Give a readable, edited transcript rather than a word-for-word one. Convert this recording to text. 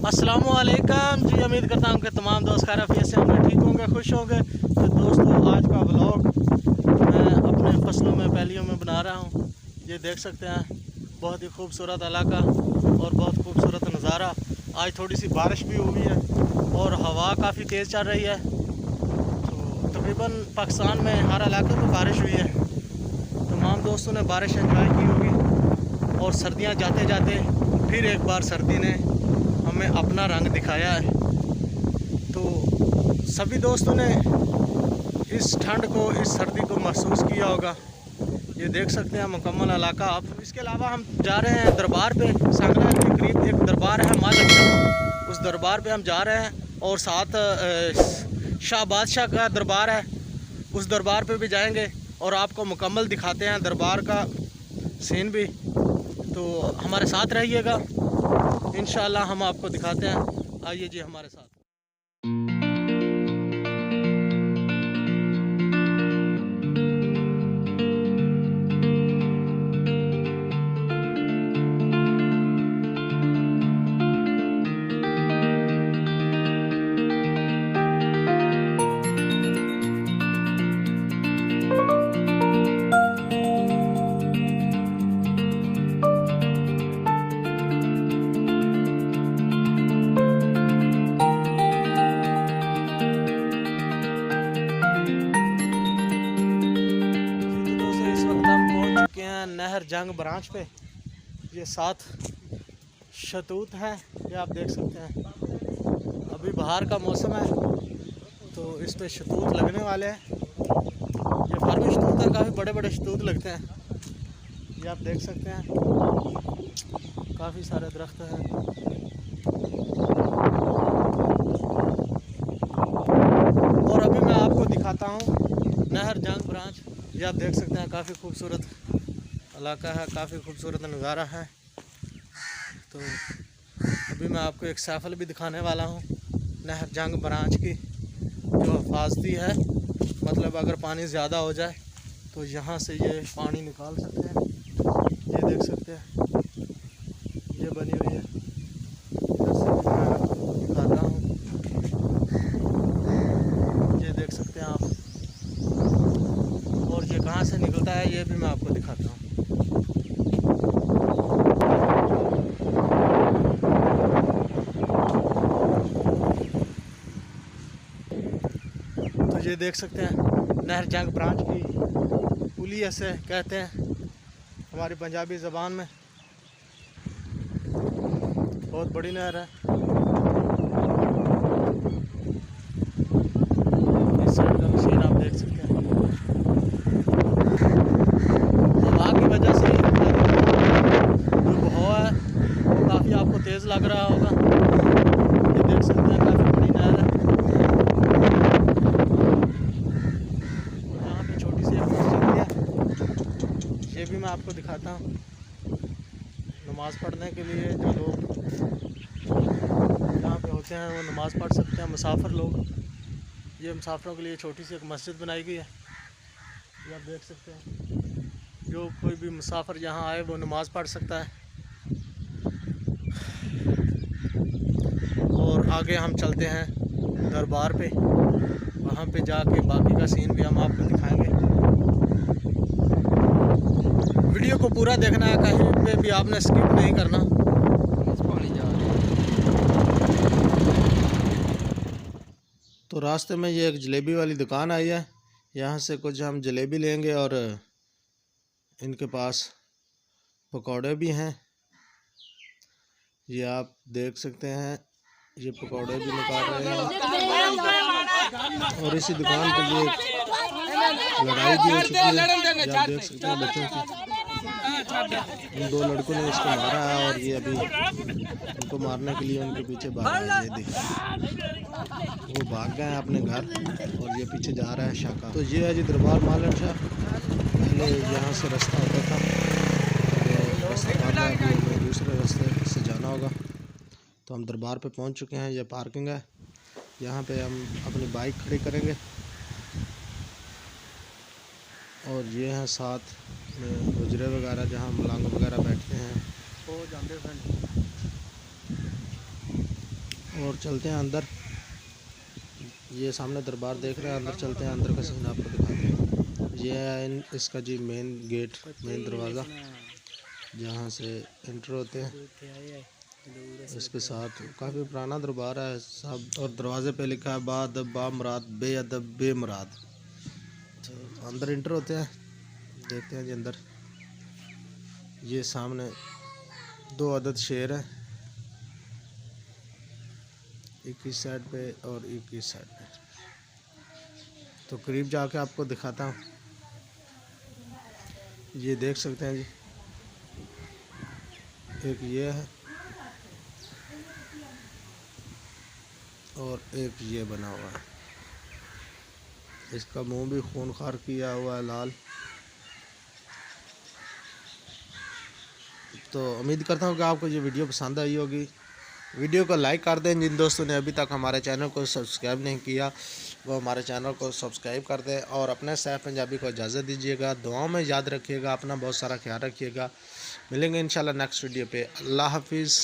अस्सलामुअलैकुम जी। उम्मीद करता हूँ कि तमाम दोस्त खैरियत से होंगे, ठीक होंगे, खुश होंगे। तो दोस्तों, आज का व्लॉग मैं अपने फसलों में पैलियों में बना रहा हूँ। ये देख सकते हैं, बहुत ही खूबसूरत इलाका और बहुत खूबसूरत नज़ारा। आज थोड़ी सी बारिश भी हुई है और हवा काफ़ी तेज़ चल रही है। तो तकरीबन पाकिस्तान में हर इलाके में बारिश हुई है। तमाम दोस्तों ने बारिश एंजॉय की होगी और सर्दियाँ जाते जाते फिर एक बार सर्दी ने हमें अपना रंग दिखाया है। तो सभी दोस्तों ने इस ठंड को, इस सर्दी को महसूस किया होगा। ये देख सकते हैं मुकम्मल इलाका आप। इसके अलावा हम जा रहे हैं दरबार पे। सांगला के करीब एक दरबार है मालिक का, उस दरबार पे हम जा रहे हैं। और साथ शाह बादशाह का दरबार है, उस दरबार पे भी जाएंगे और आपको मुकम्मल दिखाते हैं दरबार का सीन भी। तो हमारे साथ रहिएगा, इंशाअल्लाह हम आपको दिखाते हैं। आइए जी हमारे साथ। नहर जंग ब्रांच पे, ये 7 शतूत हैं, ये आप देख सकते हैं। अभी बाहर का मौसम है तो इस पे शतूत लगने वाले हैं। ये फार्मी शतूत है, काफ़ी बड़े बड़े शतूत लगते हैं। ये आप देख सकते हैं, काफ़ी सारे दरख्त हैं। और अभी मैं आपको दिखाता हूँ नहर जंग ब्रांच। ये आप देख सकते हैं, काफ़ी खूबसूरत इलाका है, काफ़ी खूबसूरत नज़ारा है। तो अभी मैं आपको एक सैफल भी दिखाने वाला हूँ नहर जंग ब्रांच की, जो हिफाजती है। मतलब अगर पानी ज़्यादा हो जाए तो यहाँ से ये पानी निकाल सकते हैं। ये देख सकते हैं, ये बनी हुई है। इधर से मैं आपको दिखाता हूँ, ये देख सकते हैं आप। और ये कहाँ से निकलता है ये भी मैं आपको दिखाता हूँ। तो ये देख सकते हैं, नहर जंग ब्रांच की पुली ऐसे कहते हैं हमारी पंजाबी ज़बान में। बहुत बड़ी नहर है। इस साइड का मशीन आप देख सकते हैं। हवा की वजह से जो बहाव है वो काफ़ी आपको तेज़ लग रहा होगा। ये देख सकते हैं, काफ़ी बड़ी नहर है। यहाँ पे छोटी सी एक मस्जिद भी है, ये भी मैं आपको दिखाता हूँ। नमाज़ पढ़ने के लिए जो लोग यहाँ पे होते हैं वो नमाज़ पढ़ सकते हैं, मुसाफिर लोग। ये मुसाफिरों के लिए छोटी सी एक मस्जिद बनाई गई है, ये आप देख सकते हैं। जो कोई भी मुसाफिर यहाँ आए वो नमाज़ पढ़ सकता है। और आगे हम चलते हैं दरबार पे, वहाँ पे जाके बाकी का सीन भी हम आपको दिखाएंगे। वीडियो को पूरा देखना है, कहीं पे भी आपने स्किप नहीं करना। तो रास्ते में ये एक जलेबी वाली दुकान आई है, यहाँ से कुछ हम जलेबी लेंगे और इनके पास पकौड़े भी हैं। ये आप देख सकते हैं, ये पकौड़े भी निकाल रहे हैं। और इसी दुकान पर ये लड़ाई भी हो चुकी है, ये आप देख सकते हैं बच्चों की। इन 2 लड़कों ने इसको मारा है और ये अभी उनको मारने के लिए उनके पीछे भागा है। ये देखिए, वो भाग गए हैं अपने घर और ये पीछे जा रहा है शाका। तो ये है जी दरबार मालन शाह। पहले यहाँ से रास्ता होता था, तो दूसरे रास्ते से जाना होगा। तो हम दरबार पे पहुँच चुके हैं। ये पार्किंग है, यहाँ पे हम अपनी बाइक खड़ी करेंगे। और ये हैं साथ में गुजरे वगैरह, जहाँ मलंग वगैरह बैठते हैं। वो जानते हैं। और चलते हैं अंदर। ये सामने दरबार देख रहे हैं, अंदर चलते हैं, अंदर का सीन आपको दिखाते हैं। ये है इसका जी मेन गेट, मेन दरवाज़ा जहाँ से एंटर होते हैं। इसके साथ काफ़ी पुराना दरबार है साहब, और दरवाजे पे लिखा है बाअदब बामुराद बेअदब बेमुराद। तो अंदर इंटर होते हैं, देखते हैं जी अंदर। ये सामने 2 अदद शेर है, एक इस साइड पे और एक इस साइड पे। तो करीब जाके आपको दिखाता हूँ। ये देख सकते हैं जी, एक ये है और एक ये बना हुआ है। इसका मुंह भी खूनखार किया हुआ है, लाल। तो उम्मीद करता हूँ कि आपको ये वीडियो पसंद आई होगी। वीडियो को लाइक कर दें। जिन दोस्तों ने अभी तक हमारे चैनल को सब्सक्राइब नहीं किया वो हमारे चैनल को सब्सक्राइब कर दें, और अपने सैफ पंजाबी को इजाज़त दीजिएगा। दुआओं में याद रखिएगा, अपना बहुत सारा ख्याल रखिएगा। मिलेंगे इंशाल्लाह नेक्स्ट वीडियो पे। अल्लाह हाफिज़।